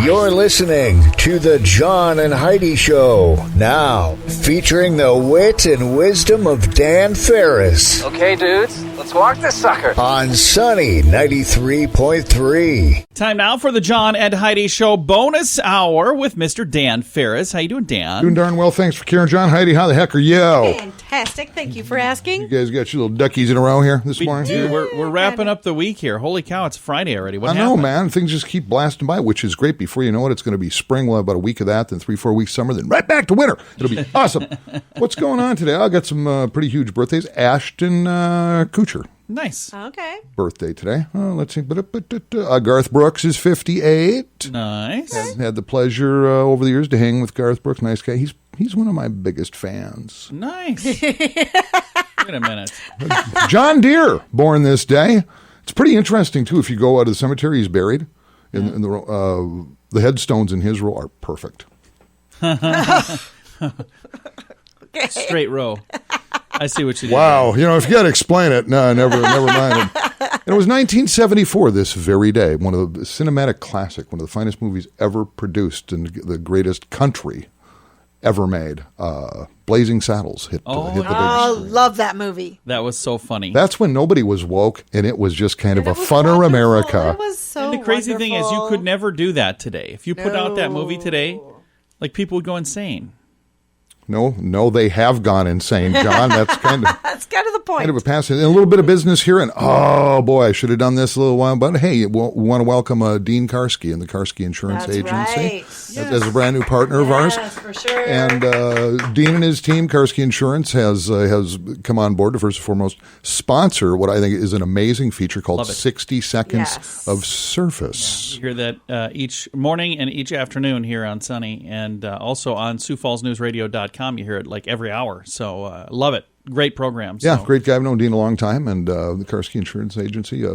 You're listening to the John and Heidi Show, now featuring the wit and wisdom of Dan Farris. Okay, dudes, let's walk this sucker. On Sunny 93.3. Time now for the John and Heidi Show bonus hour with Mr. Dan Farris. How you doing, Dan? Doing darn well, thanks for caring. John, Heidi, how the heck are you? Fantastic, thank you for asking. You guys got your little duckies in a row here this morning? Do. We're wrapping up the week here. Holy cow, it's Friday already. What I happened? know, man. Things just keep blasting by, which is great. Before you know it, it's going to be spring. We'll have about a week of that, then 3-4 weeks summer, then right back to winter. It'll be awesome. What's going on today? I got some pretty huge birthdays. Ashton Kutcher. Nice. Okay. Birthday today. Let's see. Garth Brooks is 58. Nice. I've had the pleasure over the years to hang with Garth Brooks. Nice guy. He's one of my biggest fans. Nice. Wait a minute. John Deere, born this day. It's pretty interesting, too. If you go out of the cemetery, he's buried. In the headstones in his row are perfect. Straight row. I see what you did. Wow. You know, if you got to explain it, no, never mind. And it was 1974 this very day, one of the cinematic classic, one of the finest movies ever produced in the greatest country ever made. Blazing Saddles hit the big screen. Love that movie. That was so funny. That's when nobody was woke, and it was just kind of a funner America. It was so And the crazy thing is, you wonderful. could never do that today. If you put out that movie today, like, people would go insane. No, they have gone insane, John. That's kind of That's kind of the point. kind of a pass. And a little bit of business here, and oh boy, I should have done this a little while. But hey, we want to welcome Dean Karski and the Karski Insurance That's Agency right. as a brand new partner of ours. Yes, for sure. And Dean and his team, Karski Insurance, has come on board to first and foremost sponsor what I think is an amazing feature called 60 Seconds of Surface. You hear that each morning and each afternoon here on Sunny, and also on SiouxFallsNewsRadio.com. You hear it like every hour. So love it. Great program. So. Yeah, great guy. I've known Dean a long time, and the Karski Insurance Agency, a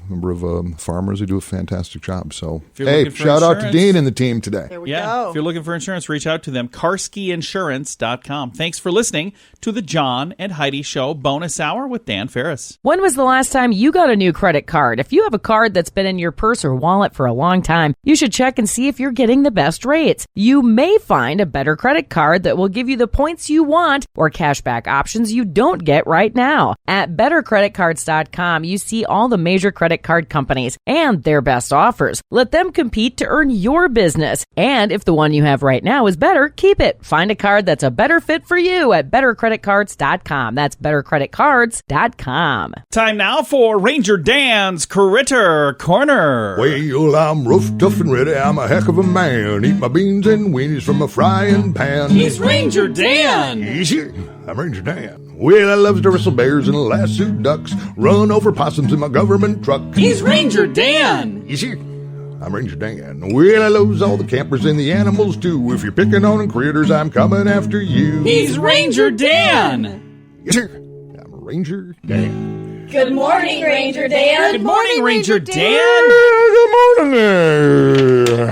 number of farmers who do a fantastic job. So, hey, shout out to Dean and the team today. There we go. If you're looking for insurance, reach out to them, KarskiInsurance.com. Thanks for listening to the John and Heidi Show bonus hour with Dan Farris. When was the last time you got a new credit card? If you have a card that's been in your purse or wallet for a long time, you should check and see if you're getting the best rates. You may find a better credit card that will give you the points you want or cashback options you don't get right now. At bettercreditcards.com, you see all the major credit card companies and their best offers. Let them compete to earn your business. And if the one you have right now is better, keep it. Find a card that's a better fit for you at bettercreditcards.com. That's bettercreditcards.com. Time now for Ranger Dan's Critter Corner. Well, I'm rough, tough, and ready. I'm a heck of a man. Eat my beans and weenies from a frying pan. He's Ranger Dan. Easy. I'm Ranger Dan. Well, I loves to wrestle bears and lasso ducks, run over possums in my government truck. He's Ranger Dan. Easy. I'm Ranger Dan. Well, I loves all the campers and the animals, too. If you're picking on critters, I'm coming after you. He's Ranger Dan. Yes, sir. I'm Ranger Dan. Good morning, Ranger Dan. Good morning, Ranger Dan. Good morning there,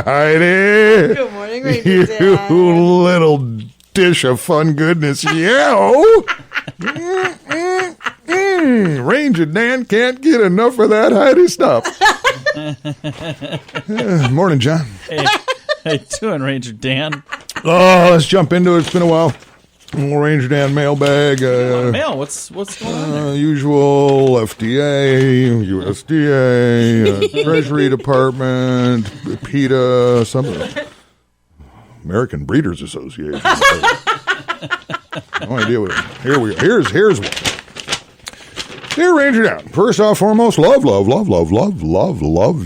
Heidi. Good morning, Ranger Dan. You little dish of fun goodness. Yeah. Ranger Dan can't get enough of that Heidi stuff. Morning, John. Hey, how you doing, Ranger Dan? Oh, let's jump into it. It's been a while. Ranger Dan mailbag. Mail, what's going on there? Usual FDA, USDA, Treasury Department, PETA, something. American Breeders Association. No idea what it is. Here we go. Here's one. Dear Ranger Dan, first off, foremost, love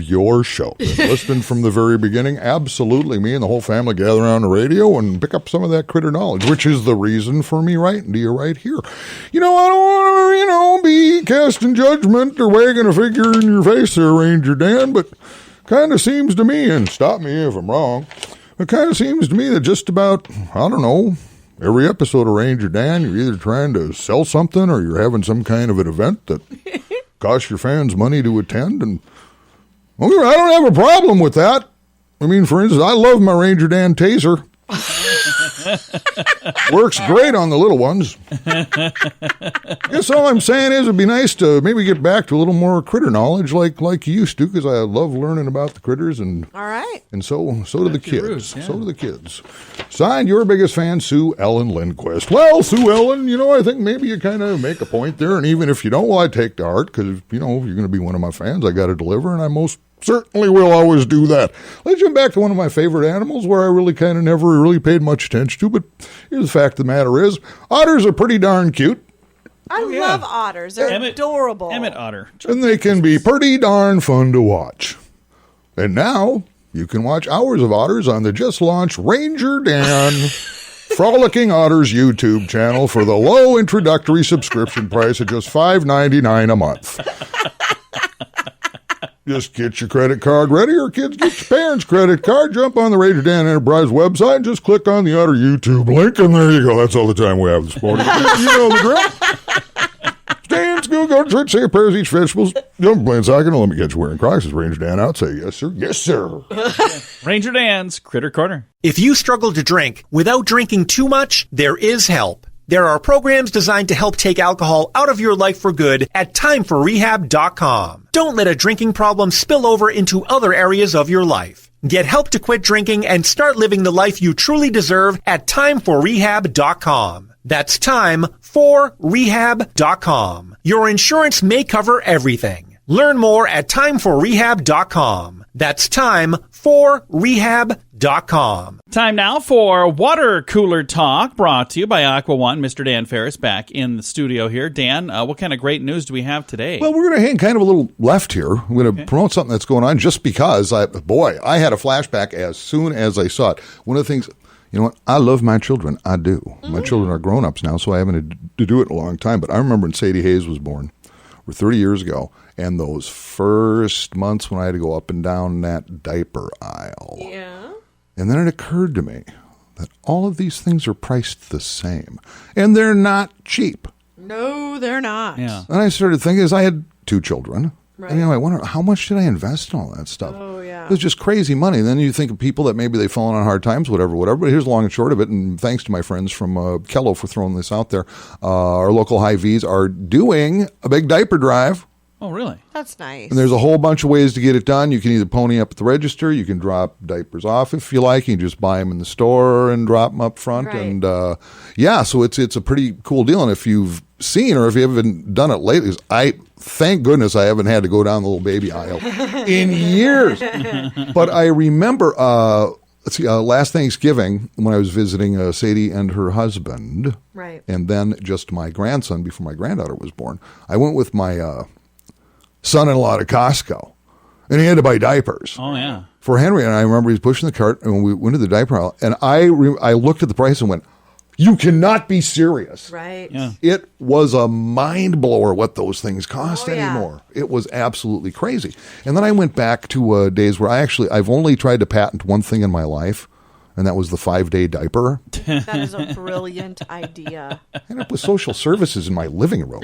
your show. Been listening from the very beginning. Absolutely, me and the whole family gather around the radio and pick up some of that critter knowledge, which is the reason for me writing to you right here. You know, I don't want to, be casting judgment or wagging a finger in your face there, Ranger Dan, but kind of seems to me, and stop me if I'm wrong, it kind of seems to me that just about, I don't know, every episode of Ranger Dan, you're either trying to sell something or you're having some kind of an event that costs your fans money to attend. And I don't have a problem with that. I mean, for instance, I love my Ranger Dan taser. Works great on the little ones. Guess all I'm saying is it'd be nice to maybe get back to a little more critter knowledge like you used to, because I love learning about the critters, and All right. and so do the kids. roots, yeah. So do the kids. Signed, your biggest fan, Sue Ellen Lindquist. Well, Sue Ellen, I think maybe you kind of make a point there, and even if you don't, well, I take to heart, because, if you're going to be one of my fans, I got to deliver, and I most certainly will always do that. Let's jump back to one of my favorite animals where I really kind of never really paid much attention to, but here's the fact of the matter is, otters are pretty darn cute. I love otters. They're adorable. Emmett Otter. And they can be pretty darn fun to watch. And now you can watch hours of otters on the just launched Ranger Dan Frolicking Otters YouTube channel for the low introductory subscription price of just $5.99 a month. Just get your credit card ready, or kids, get your parents' credit card. Jump on the Ranger Dan Enterprise website and just click on the Otter YouTube link, and there you go. That's all the time we have this morning. You know the drill. Stay in school, go to church, say a prayer, eat vegetables, jump playing soccer, and let me get you wearing Crocs. As Ranger Dan out, say yes, sir. Yes, sir. Ranger Dan's Critter Corner. If you struggle to drink without drinking too much, there is help. There are programs designed to help take alcohol out of your life for good at timeforrehab.com. Don't let a drinking problem spill over into other areas of your life. Get help to quit drinking and start living the life you truly deserve at timeforrehab.com. That's timeforrehab.com. Your insurance may cover everything. Learn more at timeforrehab.com. That's timeforrehab.com. Time now for Water Cooler Talk, brought to you by Aqua One. Mr. Dan Farris back in the studio here. Dan, what kind of great news do we have today? Well, we're going to hang kind of a little left here. I'm going to promote something that's going on just because, I had a flashback as soon as I saw it. One of the things, I love my children. I do. My children are grown-ups now, so I haven't had to do it in a long time. But I remember when Sadie Hayes was born, 30 years ago, and those first months when I had to go up and down that diaper aisle. Yeah. And then it occurred to me that all of these things are priced the same, and they're not cheap. No, they're not. Yeah. And I started thinking, as I had 2 children, Right. and I wonder, how much did I invest in all that stuff? Oh, yeah. It was just crazy money. And then you think of people that maybe they've fallen on hard times, whatever. But here's the long and short of it, and thanks to my friends from Kello for throwing this out there. Our local Hy-Vees are doing a big diaper drive. Oh, really? That's nice. And there's a whole bunch of ways to get it done. You can either pony up at the register, you can drop diapers off if you like, you can just buy them in the store and drop them up front. Right. And so it's a pretty cool deal. And if you've seen, or if you haven't done it lately, thank goodness I haven't had to go down the little baby aisle in years. But I remember, last Thanksgiving when I was visiting Sadie and her husband, Right. and then just my grandson before my granddaughter was born, I went with my son-in-law to Costco, and he had to buy diapers. Oh, yeah. For Henry, and I remember he was pushing the cart, and we went to the diaper aisle, and I looked at the price and went, you cannot be serious. Right. Yeah. It was a mind blower what those things cost Oh, yeah. anymore. It was absolutely crazy. And then I went back to days where I've only tried to patent one thing in my life, and that was the 5-day diaper. That is a brilliant idea. I ended up with social services in my living room.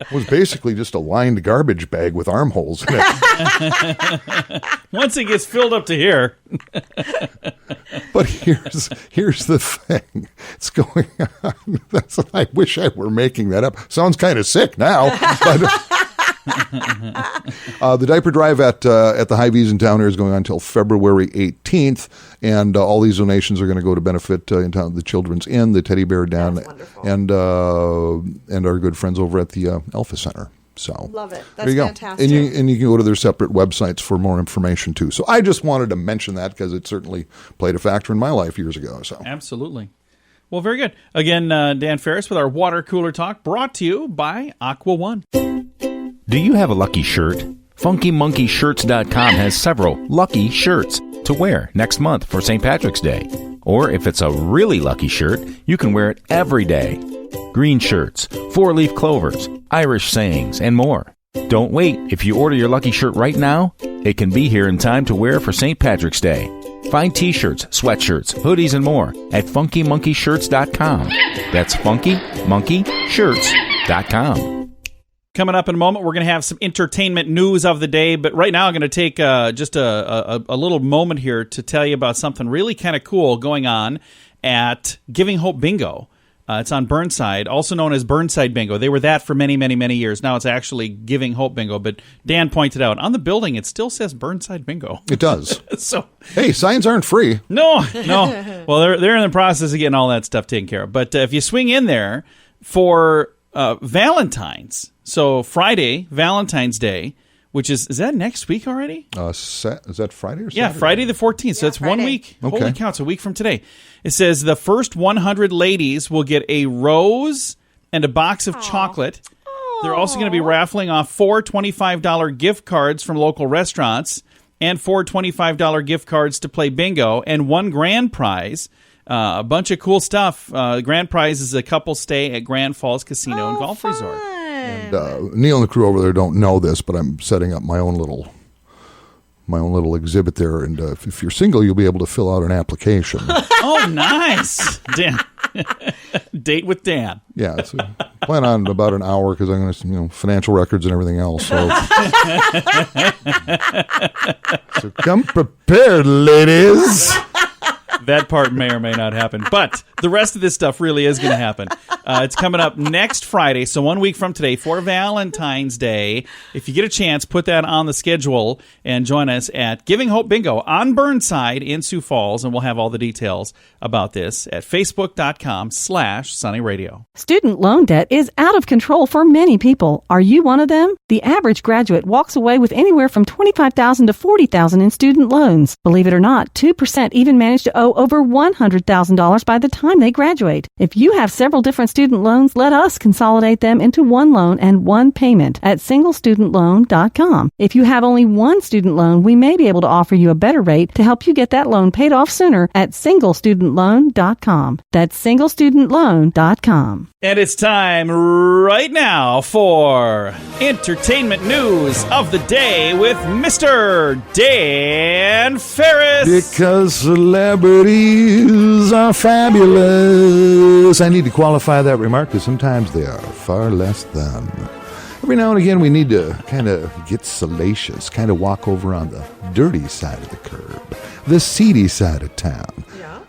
It was basically just a lined garbage bag with armholes in it. Once it gets filled up to here. But here's the thing. It's going on. I wish I were making that up. Sounds kind of sick now. But the diaper drive at the Hy-Vees in town here is going on until February 18th, and all these donations are going to go to benefit in town the Children's Inn, the Teddy Bear Den, and our good friends over at the Alpha Center. So Love it. there That's you go. fantastic. And you can go to their separate websites for more information too. So I just wanted to mention that because it certainly played a factor in my life years ago. So Absolutely. Well, very good. Again, Dan Farris with our Water Cooler Talk, brought to you by Aqua One. Do you have a lucky shirt? FunkyMonkeyShirts.com has several lucky shirts to wear next month for St. Patrick's Day. Or if it's a really lucky shirt, you can wear it every day. Green shirts, 4-leaf clovers, Irish sayings, and more. Don't wait. If you order your lucky shirt right now, it can be here in time to wear for St. Patrick's Day. Find t-shirts, sweatshirts, hoodies, and more at FunkyMonkeyShirts.com. That's FunkyMonkeyShirts.com. Coming up in a moment, we're going to have some entertainment news of the day. But right now, I'm going to take just a little moment here to tell you about something really kind of cool going on at Giving Hope Bingo. It's on Burnside, also known as Burnside Bingo. They were that for many, many, many years. Now it's actually Giving Hope Bingo. But Dan pointed out, on the building, it still says Burnside Bingo. It does. So, hey, signs aren't free. No. Well, they're in the process of getting all that stuff taken care of. But if you swing in there for Valentine's, so Friday, Valentine's Day, which is that next week already? Is that Friday or Saturday? Yeah, Friday the 14th. So it's Friday. 1 week. Okay. Holy cow, it's a week from today. It says the first 100 ladies will get a rose and a box of chocolate. They're also going to be raffling off 4 $25 gift cards from local restaurants and 4 $25 gift cards to play bingo and 1 grand prize. A bunch of cool stuff. Grand prize is a couple stay at Grand Falls Casino and Golf Resort. And Neil and the crew over there don't know this, but I'm setting up my own little exhibit there. And if you're single, you'll be able to fill out an application. Oh, nice. Dan. Date with Dan. Yeah, so plan on about an hour because I'm going to, financial records and everything else. So, so come prepared, ladies. That part may or may not happen. But the rest of this stuff really is going to happen. It's coming up next Friday, so 1 week from today, for Valentine's Day. If you get a chance, put that on the schedule and join us at Giving Hope Bingo on Burnside in Sioux Falls, and we'll have all the details about this at facebook.com/sunnyradio. Student loan debt is out of control for many people. Are you one of them? The average graduate walks away with anywhere from $25,000 to $40,000 in student loans. Believe it or not, 2% even manage to owe over $100,000 by the time they graduate. If you have several different student loans, let us consolidate them into one loan and one payment at singlestudentloan.com. If you have only one student loan, we may be able to offer you a better rate to help you get that loan paid off sooner at singlestudentloan.com. That's singlestudentloan.com. And it's time right now for entertainment news of the day with Mr. Dan Farris. Because celebrities are fabulous. I need to qualify that remark because sometimes they are far less than. Every now and again, we need to kind of get salacious, kind of walk over on the dirty side of the curb, the seedy side of town,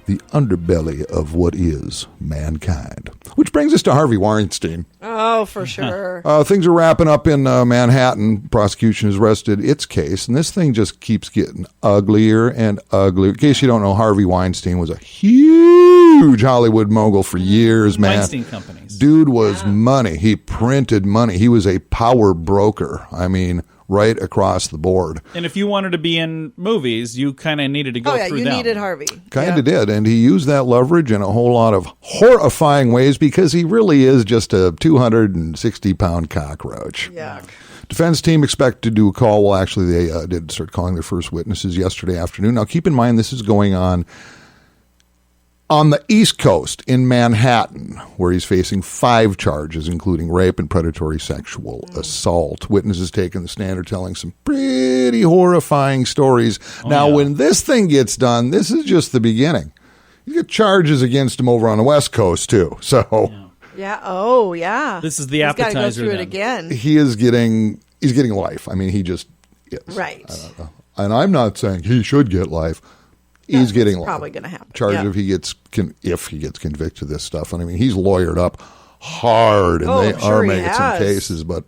the underbelly of what is mankind. Which brings us to Harvey Weinstein. Oh, for sure. Things are wrapping up in Manhattan. Prosecution has rested its case, and this thing just keeps getting uglier and uglier. In case you don't know, Harvey Weinstein was a huge Hollywood mogul for years, man. Weinstein Companies. Dude was money. He printed money. He was a power broker. I mean, right across the board. And if you wanted to be in movies, you kind of needed to go through you them. needed Harvey. Kind of did. And he used that leverage in a whole lot of horrifying ways because he really is just a 260-pound cockroach. Yeah. Defense team expect to do a call. Well, actually, they did start calling their first witnesses yesterday afternoon. Now, keep in mind, this is going on the East Coast in Manhattan, where he's facing 5 charges, including rape and predatory sexual assault. Witnesses taking the stand are telling some pretty horrifying stories. When this thing gets done, this is just the beginning. You get charges against him over on the West Coast, too. So, Yeah. Oh, yeah. This is the appetizer. He's got to go through then. it again. he's getting life. I mean, he just is. Right. And I'm not saying he should get life. He's getting life. Probably going to happen. Charged if he gets convicted of this stuff. And I mean, he's lawyered up hard, and they are making some cases. But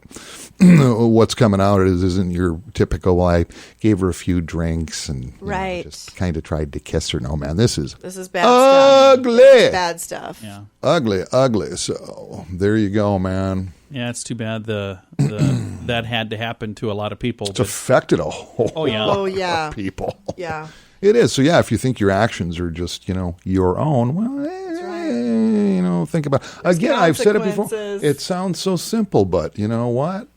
what's coming out isn't your typical. I gave her a few drinks and just kind of tried to kiss her. No, man, this is bad ugly. Stuff. Bad stuff. Yeah. Ugly. So there you go, man. Yeah, it's too bad that had to happen to a lot of people. It's affected a whole lot of people. Yeah. It is. So, yeah, if you think your actions are just, your own, well, think about it. Again, I've said it before. It sounds so simple, but you know what?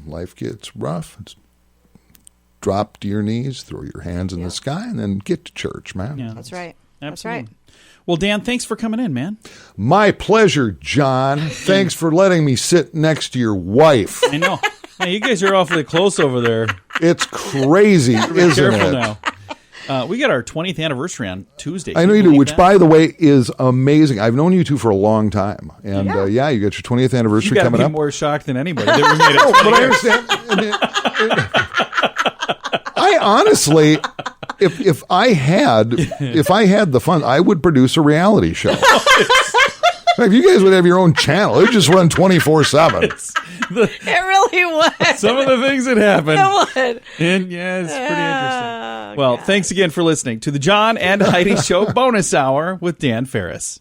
Life gets rough. It's drop to your knees, throw your hands in the sky, and then get to church, man. Yeah. That's right. Absolutely. That's right. Well, Dan, thanks for coming in, man. My pleasure, John. Thanks for letting me sit next to your wife. I know. Hey, you guys are awfully close over there. It's crazy, isn't Careful it? now. We got our 20th anniversary on Tuesday. I know you do, which, by the way, is amazing. I've known you two for a long time. And, you got your 20th anniversary coming up. I'm more shocked than anybody that we made it. But I understand. I honestly, if I had the fun, I would produce a reality show. If you guys would have your own channel, it would just run 24/7. It really would. Some of the things that happen. It would. And it's pretty interesting. Well, thanks again for listening to the John and Heidi Show bonus hour with Dan Farris.